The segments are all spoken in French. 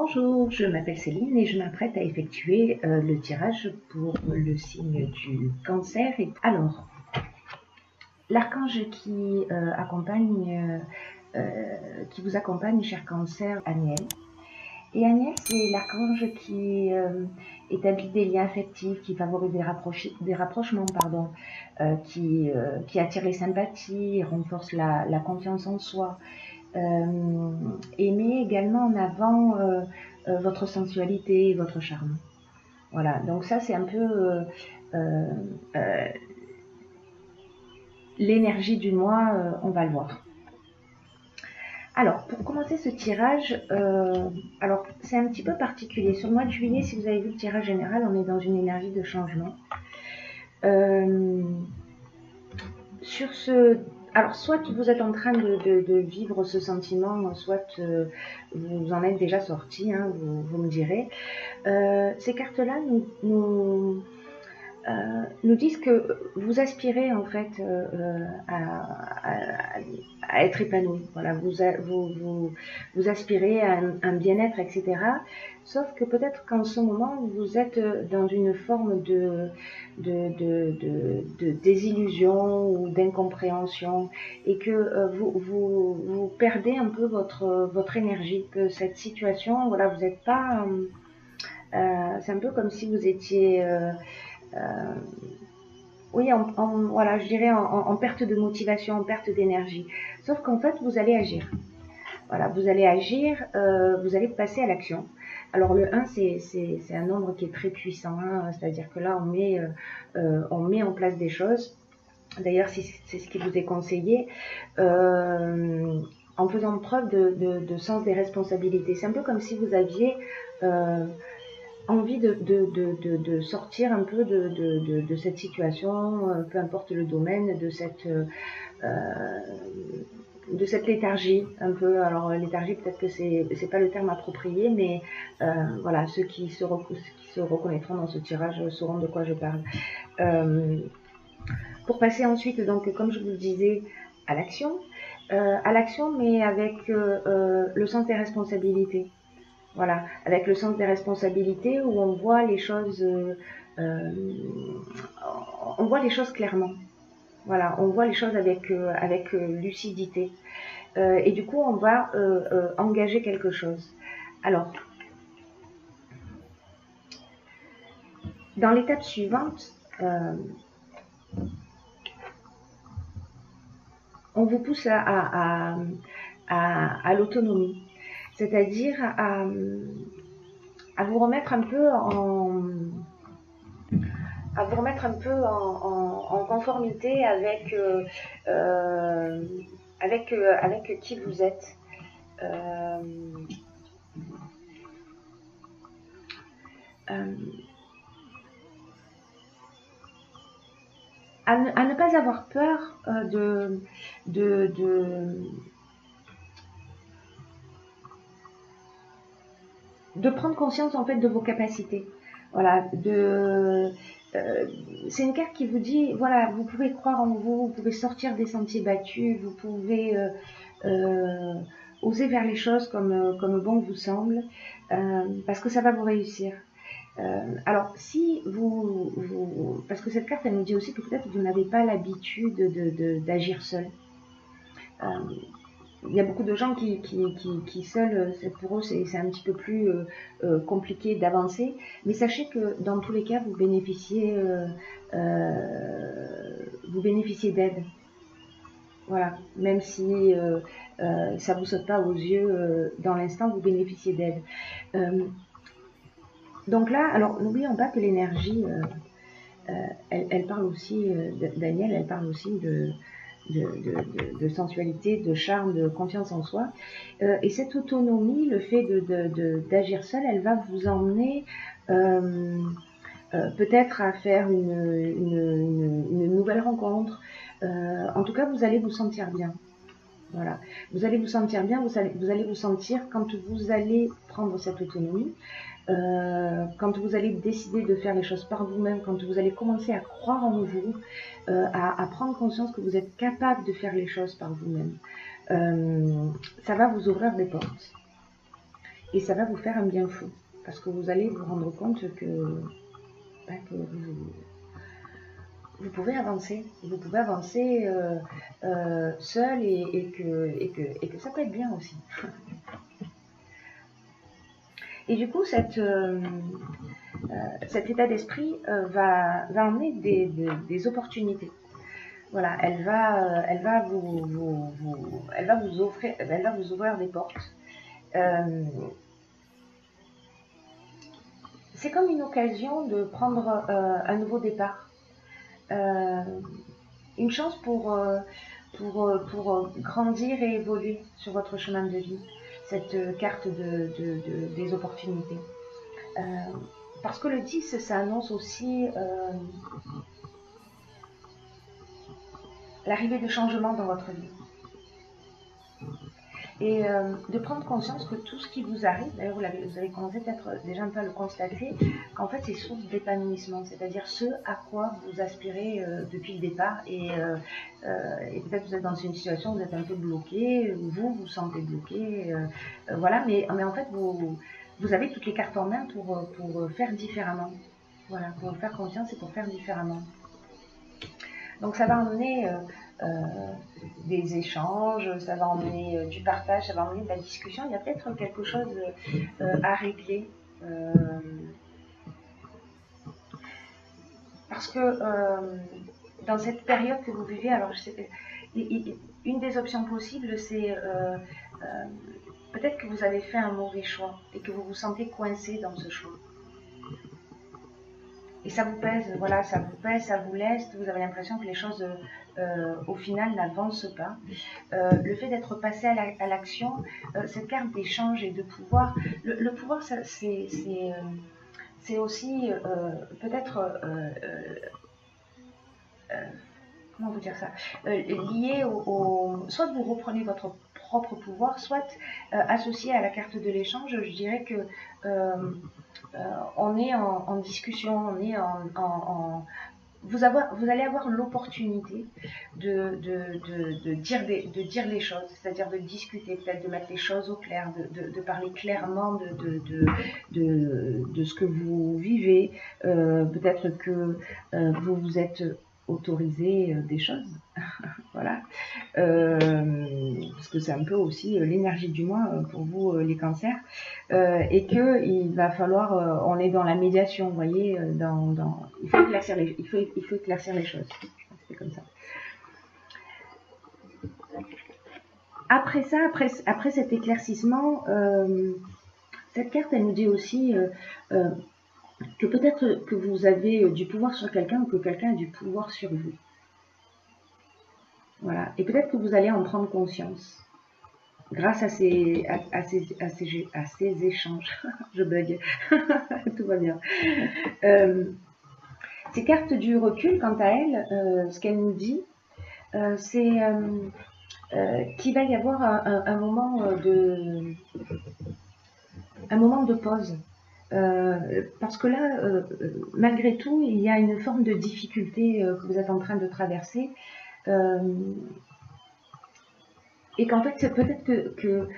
Bonjour, je m'appelle Céline et je m'apprête à effectuer le tirage pour le signe du cancer. Alors, l'archange qui vous accompagne, cher cancer, Aniel. Et Aniel, c'est l'archange qui établit des liens affectifs, qui favorise des rapprochements, qui attire les sympathies, renforce la confiance en soi, et met également en avant votre sensualité et votre charme. Voilà, donc ça c'est un peu l'énergie du mois, on va le voir. Alors, pour commencer ce tirage, alors c'est un petit peu particulier. Sur le mois de juillet, si vous avez vu le tirage général, on est dans une énergie de changement. Alors, soit vous êtes en train de vivre ce sentiment, soit vous en êtes déjà sorti, hein, vous me direz. Ces cartes-là nous disent que vous aspirez en fait à être épanoui. Voilà, vous aspirez à un bien-être, etc. Sauf que peut-être qu'en ce moment, vous êtes dans une forme de désillusion ou d'incompréhension et que vous perdez un peu votre énergie, que cette situation, voilà, vous n'êtes pas... c'est un peu comme si vous étiez... oui, voilà, je dirais en perte de motivation, en perte d'énergie. Sauf qu'en fait, vous allez agir. Voilà, vous allez agir, vous allez passer à l'action. Alors le 1, c'est un nombre qui est très puissant, hein, c'est-à-dire que là, on met en place des choses. D'ailleurs, c'est ce qui vous est conseillé, en faisant preuve de sens des responsabilités. C'est un peu comme si vous aviez... envie de sortir un peu de cette situation, peu importe le domaine, de cette léthargie un peu. Alors léthargie, peut-être que c'est pas le terme approprié, mais voilà, ceux qui se reconnaîtront dans ce tirage sauront de quoi je parle. Pour passer ensuite, donc comme je vous le disais, à l'action, mais avec le sens des responsabilités. Voilà, avec le sens des responsabilités où on voit les choses, clairement. Voilà, on voit les choses avec lucidité. Et du coup, on va engager quelque chose. Alors, dans l'étape suivante, on vous pousse à l'autonomie. C'est-à-dire à vous remettre un peu en conformité avec qui vous êtes. À ne pas avoir peur de prendre conscience en fait de vos capacités. Voilà, c'est une carte qui vous dit, voilà, vous pouvez croire en vous, vous pouvez sortir des sentiers battus, vous pouvez oser vers les choses comme bon vous semble, parce que ça va vous réussir. Alors, si parce que cette carte, elle nous dit aussi que peut-être vous n'avez pas l'habitude d'agir seul. Il y a beaucoup de gens qui seuls, pour eux, c'est un petit peu plus compliqué d'avancer. Mais sachez que dans tous les cas, vous bénéficiez d'aide. Voilà, même si ça vous saute pas aux yeux dans l'instant, vous bénéficiez d'aide. Donc là, alors n'oublions pas que l'énergie, elle parle aussi, Daniel, elle parle aussi de sensualité, de charme, de confiance en soi. Et cette autonomie, le fait d'agir seul, elle va vous emmener peut-être à faire une nouvelle rencontre. En tout cas, vous allez vous sentir bien. Voilà. Vous allez vous sentir bien, vous allez vous sentir quand vous allez prendre cette autonomie, quand vous allez décider de faire les choses par vous-même, quand vous allez commencer à croire en vous, à prendre conscience que vous êtes capable de faire les choses par vous-même. Ça va vous ouvrir des portes. Et ça va vous faire un bien fou. Parce que vous allez vous rendre compte que vous pouvez avancer. Vous pouvez avancer seul et que ça peut être bien aussi. Et du coup, cet état d'esprit va emmener des opportunités. Voilà, elle va vous ouvrir des portes. C'est comme une occasion de prendre un nouveau départ. Une chance pour grandir et évoluer sur votre chemin de vie. Cette carte des opportunités. Parce que le 10, ça annonce aussi l'arrivée de changements dans votre vie. Et de prendre conscience que tout ce qui vous arrive, d'ailleurs vous avez commencé peut-être déjà un peu à le constater, qu'en fait c'est source d'épanouissement, c'est-à-dire ce à quoi vous aspirez depuis le départ. Et peut-être vous êtes dans une situation où vous êtes un peu bloqué, vous vous sentez bloqué, voilà, mais en fait vous avez toutes les cartes en main pour faire différemment. Voilà, pour faire confiance et pour faire différemment. Donc ça va emmener des échanges, ça va emmener du partage, ça va emmener de la discussion. Il y a peut-être quelque chose à régler. Parce que dans cette période que vous vivez, alors une des options possibles, c'est peut-être que vous avez fait un mauvais choix et que vous vous sentez coincé dans ce choix. Et ça vous pèse, voilà, ça vous pèse, ça vous leste, vous avez l'impression que les choses au final n'avancent pas. Le fait d'être passé à l'action, cette carte d'échange et de pouvoir, le pouvoir c'est aussi peut-être, comment vous dire ça, lié soit vous reprenez votre propre pouvoir, soit associé à la carte de l'échange, je dirais que on est en discussion, on est vous allez avoir l'opportunité de dire les choses, c'est-à-dire de discuter, peut-être de mettre les choses au clair, de parler clairement de ce que vous vivez. Peut-être que vous vous êtes autorisé des choses. Voilà. Parce que c'est un peu aussi l'énergie du mois pour vous les cancers, et que il va falloir, on est dans la médiation, vous voyez, il faut éclaircir les choses. C'est comme ça. Après ça, après cet éclaircissement, cette carte elle nous dit aussi que peut-être que vous avez du pouvoir sur quelqu'un ou que quelqu'un a du pouvoir sur vous. Voilà. Et peut-être que vous allez en prendre conscience grâce à ces échanges. Je bug. Tout va bien. Ces cartes du recul, quant à elles, ce qu'elles nous dit, c'est qu'il va y avoir un moment de pause. Parce que là, malgré tout, il y a une forme de difficulté que vous êtes en train de traverser. Et qu'en fait, c'est peut-être que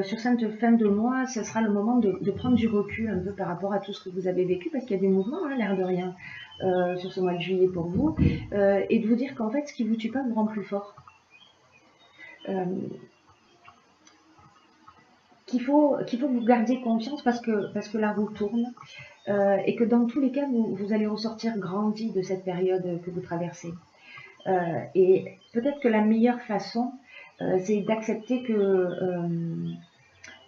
sur cette fin de mois, ce sera le moment de prendre du recul un peu par rapport à tout ce que vous avez vécu, parce qu'il y a des mouvements, hein, l'air de rien, sur ce mois de juillet pour vous, et de vous dire qu'en fait, ce qui vous tue pas vous rend plus fort. Qu'il faut que vous gardiez confiance parce que la roue tourne, et que dans tous les cas, vous allez ressortir grandi de cette période que vous traversez. Et peut-être que la meilleure façon, c'est d'accepter que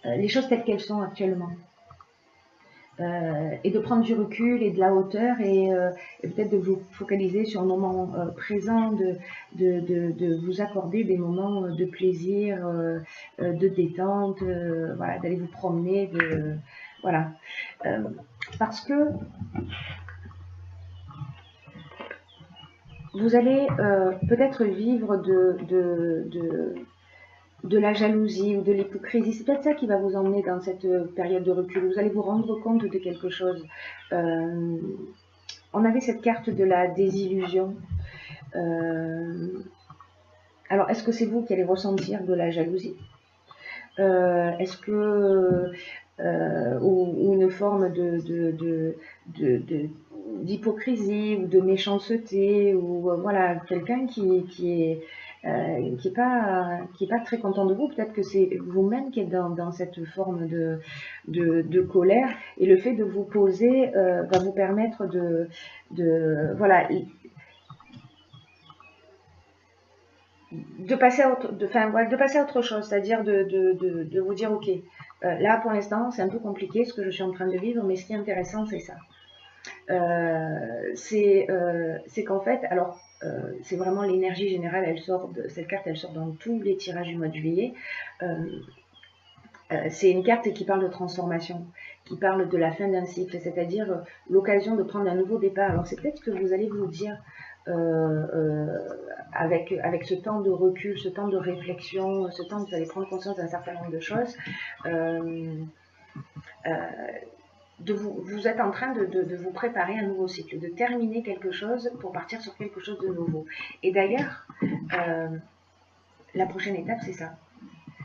les choses telles qu'elles sont actuellement. Et de prendre du recul et de la hauteur et peut-être de vous focaliser sur le moment présent, de vous accorder des moments de plaisir, de détente, voilà, d'aller vous promener, voilà. Parce que vous allez peut-être vivre de la jalousie ou de l'hypocrisie. C'est peut-être ça qui va vous emmener dans cette période de recul. Vous allez vous rendre compte de quelque chose. On avait cette carte de la désillusion. Alors, est-ce que c'est vous qui allez ressentir de la jalousie? Est-ce que ou une forme d'hypocrisie ou de méchanceté, ou voilà, quelqu'un qui est pas très content de vous. Peut-être que c'est vous-même qui êtes dans cette forme de colère, et le fait de vous poser va vous permettre voilà, de passer à autre, de passer à autre chose, c'est-à-dire de vous dire, ok, là pour l'instant c'est un peu compliqué ce que je suis en train de vivre, mais ce qui est intéressant c'est ça. C'est qu'en fait, alors c'est vraiment l'énergie générale, elle sort cette carte, elle sort dans tous les tirages du mois de juillet. C'est une carte qui parle de transformation, qui parle de la fin d'un cycle, c'est-à-dire l'occasion de prendre un nouveau départ. Alors c'est peut-être ce que vous allez vous dire avec ce temps de recul, ce temps de réflexion, ce temps où vous allez prendre conscience d'un certain nombre de choses. Vous êtes en train de vous préparer un nouveau cycle, de terminer quelque chose pour partir sur quelque chose de nouveau. Et d'ailleurs, la prochaine étape, c'est ça,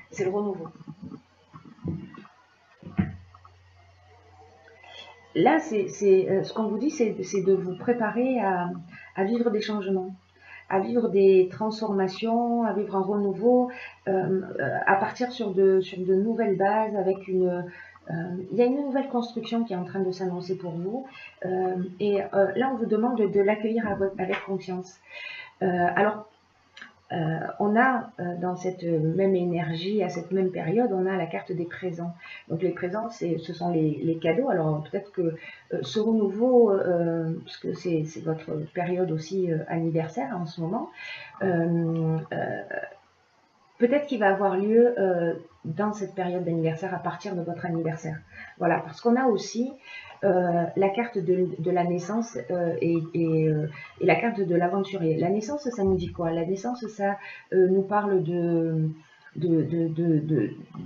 c'est le renouveau. Là, ce qu'on vous dit, c'est de vous préparer à vivre des changements, à vivre des transformations, à vivre un renouveau, à partir sur de nouvelles bases, avec il y a une nouvelle construction qui est en train de s'annoncer pour vous, et là, on vous demande de l'accueillir avec confiance. Alors, on a dans cette même énergie, à cette même période, on a la carte des présents. Donc les présents, ce sont les cadeaux. Alors peut-être que ce renouveau, puisque c'est votre période aussi anniversaire en ce moment, peut-être qu'il va avoir lieu dans cette période d'anniversaire, à partir de votre anniversaire. Voilà, parce qu'on a aussi la carte de la naissance et la carte de l'aventurier. La naissance, ça nous dit quoi? La naissance, ça nous parle de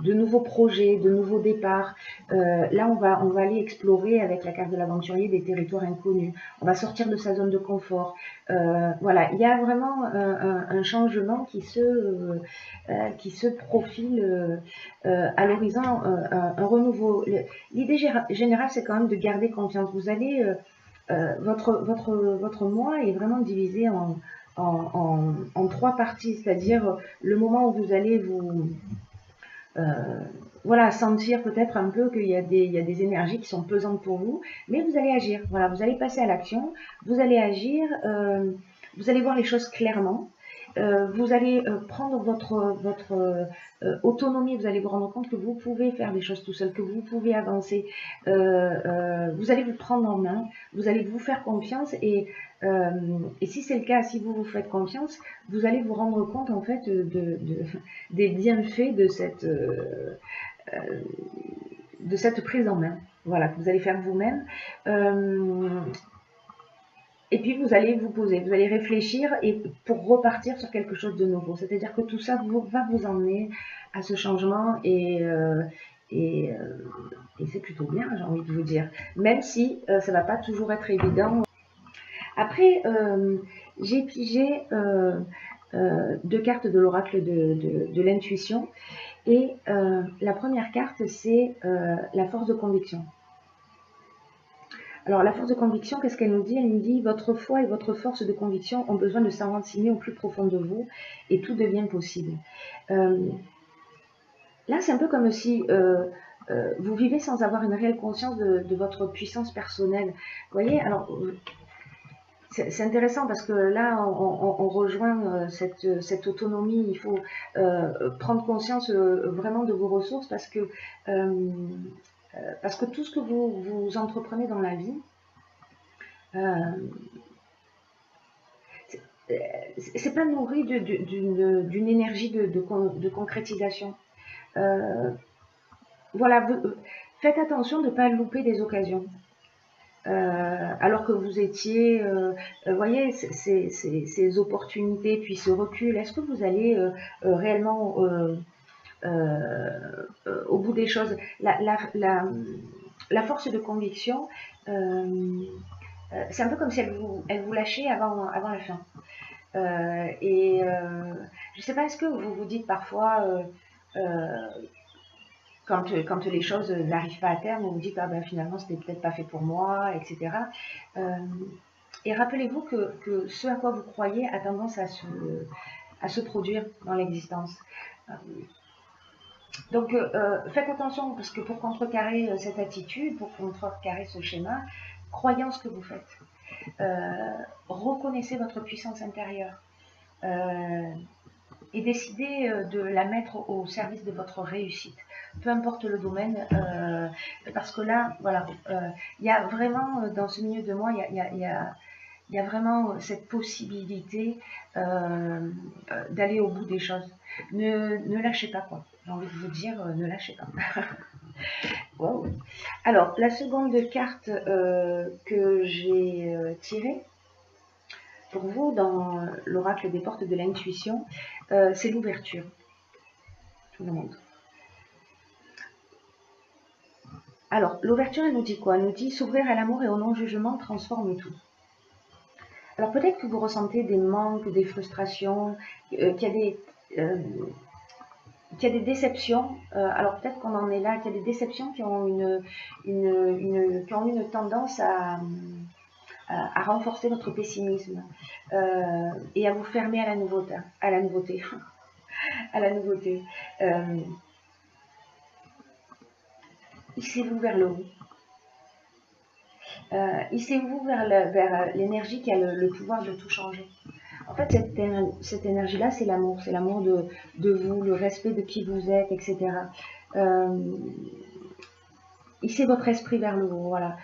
nouveaux projets, de nouveaux départs. Là, on va aller explorer avec la carte de l'aventurier des territoires inconnus. On va sortir de sa zone de confort. Voilà, il y a vraiment un changement qui se profile à l'horizon, un renouveau. L'idée générale, c'est quand même de garder confiance. Vous allez, votre mois est vraiment divisé en trois parties, c'est-à-dire le moment où vous allez voilà, sentir peut-être un peu qu'il y a des énergies qui sont pesantes pour vous, mais vous allez agir. Voilà, vous allez passer à l'action, vous allez agir, vous allez voir les choses clairement. Vous allez prendre votre autonomie, vous allez vous rendre compte que vous pouvez faire des choses tout seul, que vous pouvez avancer. Vous allez vous prendre en main, vous allez vous faire confiance, et si c'est le cas, si vous vous faites confiance, vous allez vous rendre compte en fait des bienfaits de cette prise en main. Voilà, que vous allez faire vous-même. Et puis vous allez vous poser, vous allez réfléchir, et pour repartir sur quelque chose de nouveau. C'est-à-dire que tout ça va vous emmener à ce changement, et c'est plutôt bien, j'ai envie de vous dire. Même si ça ne va pas toujours être évident. Après, j'ai pigé deux cartes de l'oracle de l'intuition. Et la première carte, c'est la force de conviction. Alors, la force de conviction, qu'est-ce qu'elle nous dit? Elle nous dit: votre foi et votre force de conviction ont besoin de s'enraciner au plus profond de vous, et tout devient possible. Là, c'est un peu comme si vous vivez sans avoir une réelle conscience de votre puissance personnelle. Vous voyez, alors, c'est intéressant parce que là, on rejoint cette autonomie. Il faut prendre conscience vraiment de vos ressources, parce que tout ce que vous entreprenez dans la vie, c'est pas nourri d'une énergie de concrétisation. Voilà, faites attention de ne pas louper des occasions. Alors que vous étiez, voyez, ces opportunités, puis ce recul, est-ce que vous allez réellement au bout des choses? La force de conviction, c'est un peu comme si elle vous lâchait avant la fin. Je ne sais pas, est-ce que vous vous dites parfois, quand les choses n'arrivent pas à terme, vous vous dites ah ben finalement c'était peut-être pas fait pour moi, etc. Et rappelez-vous que ce à quoi vous croyez a tendance à se produire dans l'existence. Donc faites attention parce que pour contrecarrer cette attitude, pour contrecarrer ce schéma, croyez en ce que vous faites. Reconnaissez votre puissance intérieure. Et décidez de la mettre au service de votre réussite, peu importe le domaine, parce que là, voilà, il y a vraiment dans ce milieu de moi, il y a vraiment cette possibilité d'aller au bout des choses. Ne lâchez pas, quoi. J'ai envie de vous dire, ne lâchez pas. Wow. Alors, la seconde carte que j'ai tirée, pour vous, dans l'oracle des portes de l'intuition, c'est l'ouverture. Je vous le montre. Alors, l'ouverture, elle nous dit quoi? Elle nous dit s'ouvrir à l'amour et au non-jugement transforme tout. Alors, peut-être que vous ressentez des manques, des frustrations, qu'il y a des déceptions. Alors, peut-être qu'on en est là, qu'il y a des déceptions qui ont une tendance à renforcer votre pessimisme et à vous fermer à la nouveauté. À la nouveauté. À la nouveauté. Hissez-vous vers le haut. Hissez-vous vers l'énergie qui a le pouvoir de tout changer. En fait, cette énergie-là, c'est l'amour. C'est l'amour de vous, le respect de qui vous êtes, etc. Hissez votre esprit vers le haut. Voilà.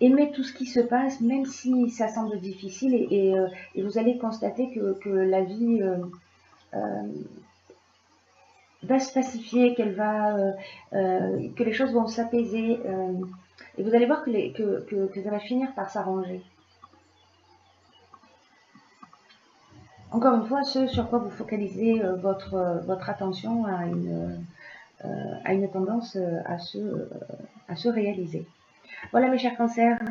Aimez tout ce qui se passe, même si ça semble difficile, et vous allez constater que la vie va se pacifier, que les choses vont s'apaiser, et vous allez voir que ça va finir par s'arranger. Encore une fois, ce sur quoi vous focalisez votre attention a une tendance à se réaliser. Voilà mes chers cancers.